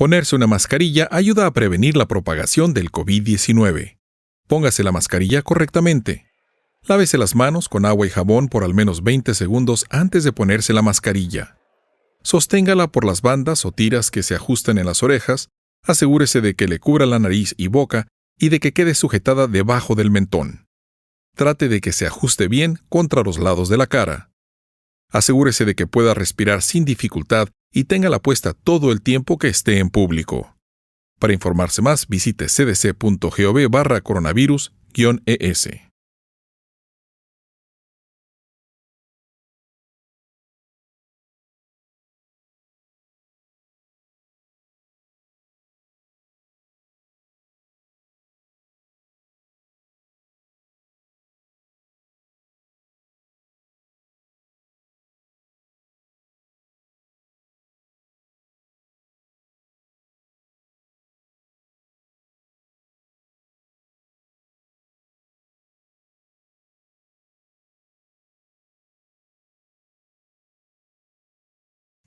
Ponerse una mascarilla ayuda a prevenir la propagación del COVID-19. Póngase la mascarilla correctamente. Lávese las manos con agua y jabón por al menos 20 segundos antes de ponerse la mascarilla. Sosténgala por las bandas o tiras que se ajustan en las orejas. Asegúrese de que le cubra la nariz y boca y de que quede sujetada debajo del mentón. Trate de que se ajuste bien contra los lados de la cara. Asegúrese de que pueda respirar sin dificultad y téngala puesta todo el tiempo que esté en público. Para informarse más, visite cdc.gov/coronavirus-es.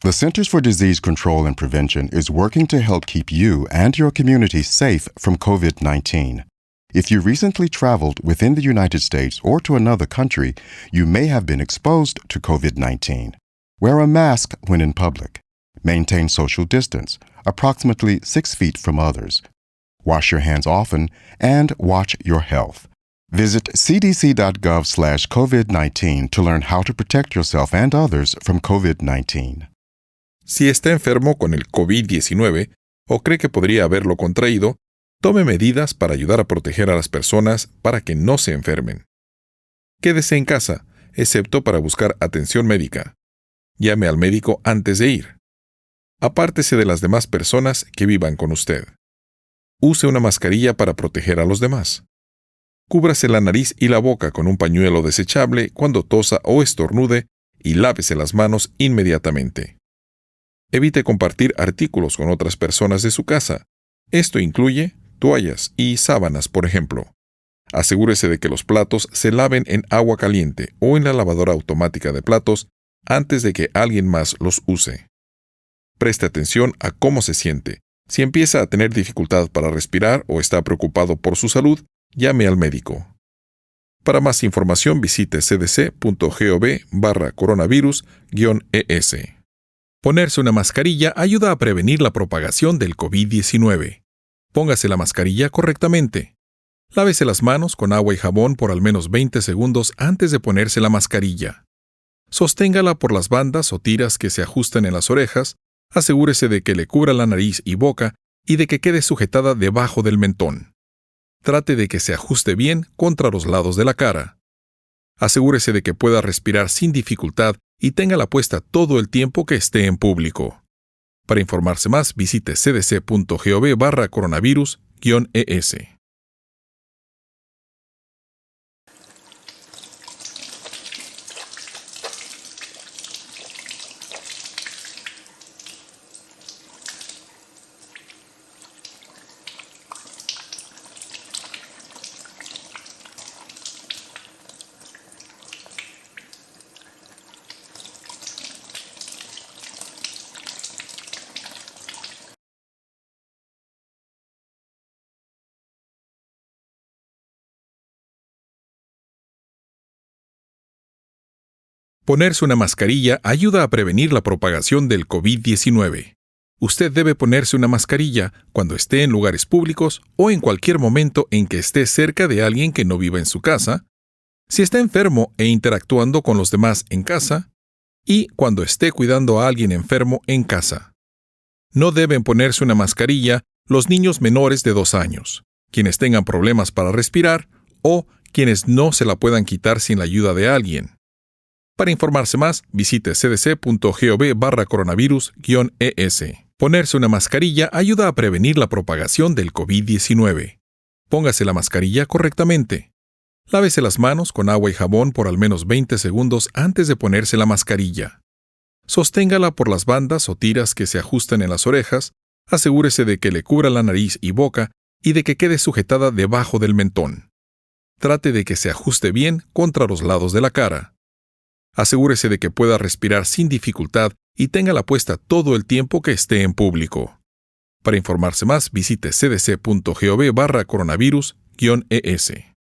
The Centers for Disease Control and Prevention is working to help keep you and your community safe from COVID-19. If you recently traveled within the United States or to another country, you may have been exposed to COVID-19. Wear a mask when in public. Maintain social distance, approximately 6 feet from others. Wash your hands often and watch your health. Visit cdc.gov/COVID-19 to learn how to protect yourself and others from COVID-19. Si está enfermo con el COVID-19 o cree que podría haberlo contraído, tome medidas para ayudar a proteger a las personas para que no se enfermen. Quédese en casa, excepto para buscar atención médica. Llame al médico antes de ir. Apártese de las demás personas que vivan con usted. Use una mascarilla para proteger a los demás. Cúbrase la nariz y la boca con un pañuelo desechable cuando tosa o estornude y lávese las manos inmediatamente. Evite compartir artículos con otras personas de su casa. Esto incluye toallas y sábanas, por ejemplo. Asegúrese de que los platos se laven en agua caliente o en la lavadora automática de platos antes de que alguien más los use. Preste atención a cómo se siente. Si empieza a tener dificultad para respirar o está preocupado por su salud, llame al médico. Para más información visite cdc.gov/coronavirus-es. Ponerse una mascarilla ayuda a prevenir la propagación del COVID-19. Póngase la mascarilla correctamente. Lávese las manos con agua y jabón por al menos 20 segundos antes de ponerse la mascarilla. Sosténgala por las bandas o tiras que se ajustan en las orejas. Asegúrese de que le cubra la nariz y boca y de que quede sujetada debajo del mentón. Trate de que se ajuste bien contra los lados de la cara. Asegúrese de que pueda respirar sin dificultad y téngala puesta todo el tiempo que esté en público. Para informarse más, visite cdc.gov/coronavirus-es. Ponerse una mascarilla ayuda a prevenir la propagación del COVID-19. Usted debe ponerse una mascarilla cuando esté en lugares públicos o en cualquier momento en que esté cerca de alguien que no viva en su casa, si está enfermo e interactuando con los demás en casa, y cuando esté cuidando a alguien enfermo en casa. No deben ponerse una mascarilla los niños menores de 2 años, quienes tengan problemas para respirar o quienes no se la puedan quitar sin la ayuda de alguien. Para informarse más, visite cdc.gov/coronavirus-es. Ponerse una mascarilla ayuda a prevenir la propagación del COVID-19. Póngase la mascarilla correctamente. Lávese las manos con agua y jabón por al menos 20 segundos antes de ponerse la mascarilla. Sosténgala por las bandas o tiras que se ajustan en las orejas. Asegúrese de que le cubra la nariz y boca y de que quede sujetada debajo del mentón. Trate de que se ajuste bien contra los lados de la cara. Asegúrese de que pueda respirar sin dificultad y téngala puesta todo el tiempo que esté en público. Para informarse más, visite cdc.gov/coronavirus-es.